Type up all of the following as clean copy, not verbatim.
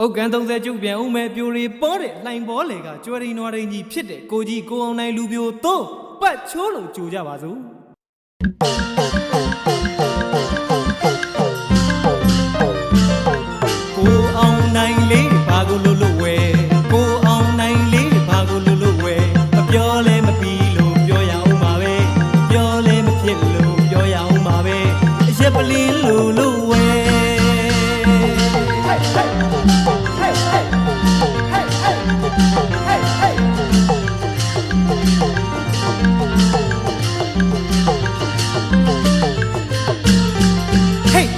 ဟုတ်ကန်30ကျုပ်ပြန်ဦးမယ်ပြိုရီပေါ်တဲ့လှိုင်ပေါ်လေကကျွဲရင်းနွားရင်းကြီးဖြစ်တဲ့ကိုကြီးကိုအောင်နိုင်လူပြိုသုံးပတ်ချိုးလို့ကြိုကြပါစို့ကိုအောင်နိုင်လေးဘာကိုလို့ဝဲကိုအောင်နိုင်လေးဘာကိုလို့ဝဲမပြောလဲမပြီးလို့ပြောရအောင်ပါပဲပြောလဲမဖြစ်လို့ပြောရအောင်ပါပဲအရက်ပလင်းလို့ဝဲ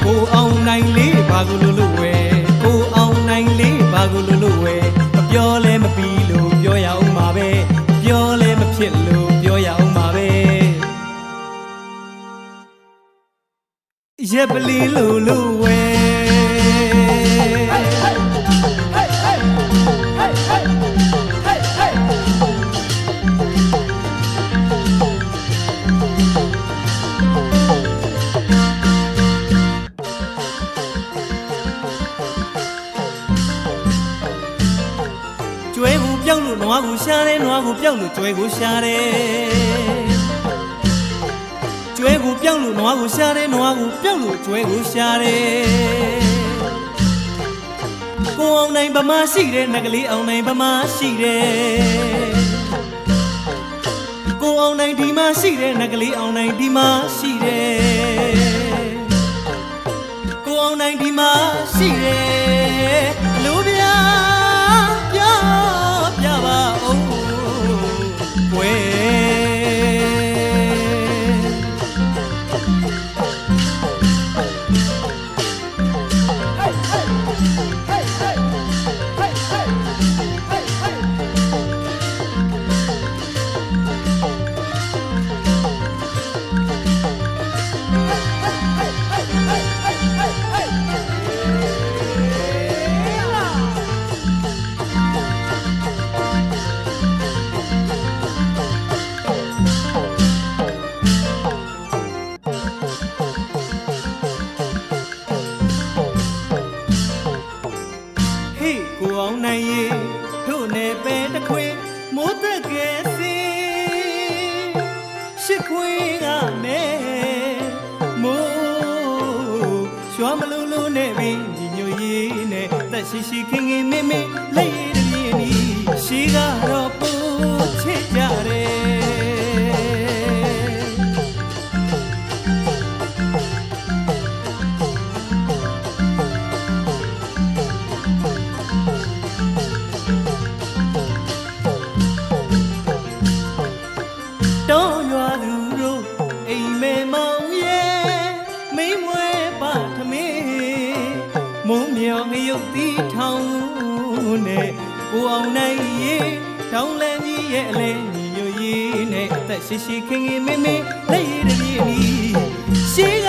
ကိုအောင်နိုင်လေးဘာကိုလို့ဝဲကိုအောင်နိုင်လေးဘာကိုလို့ဝဲမပြောလဲမပြီးလို့ပြောရအောင်ပါပဲပြောလဲမဖြစ်လို့ပြောရအောင်ပါပဲရက်ပလင်းလို့ဝဲကျွဲကိုပြောက်လို့နွားကိုရှာတယ်နွားကိုပြောက်လို့ကျွဲကိုရှာတယ်ကျွဲကိုပြောက်လို့နွားကိုရှာတယ်နွားကိုပြောက်လို့ကျွဲကိုရှာတယ်ကိုအောင်နိုင်ဗမာရှိတယ်ငကလေးအောင်နိုင်ဗမာရှိတယ်ကိုအောင်နိုင်ဒီမှာရှိတယ်ငကလေးအောင်နိုင်ဒီမှာရှိတယ်ကိုအောင်နိုင်ဒီမှာရှိတယ်လူပြပြပါအောင်ဝဲကိုအောင်နိုင်ရေတို့နဲ့ပဲတခွေမိုးတက်ကဲစီရှစ်ခွေကမဲမိုးရွှာမလို့လို့နဲ့ပြီးညီညွတ်ရေးနဲ့တက်ရှိရှိခင်ခင်မင်းမင်းလက်ရည်ရည်နီးရှိကတော့ပူချစ်ကြတယ်တောရွာသူတို့အိမ်မဲမောင်ရဲ့မိမွဲပါထမင်းမုံမြောင်ငရုတ်တီထောင်နဲ့ကိုအောင်နိုင်ရေတောင်းလန်းကြီးရဲ့အလဲညီညွတ်ရေးနဲ့အသက်ရှိရှိခင်ခင်မင်းမင်းလက်ရည်ရည်နီးရှိက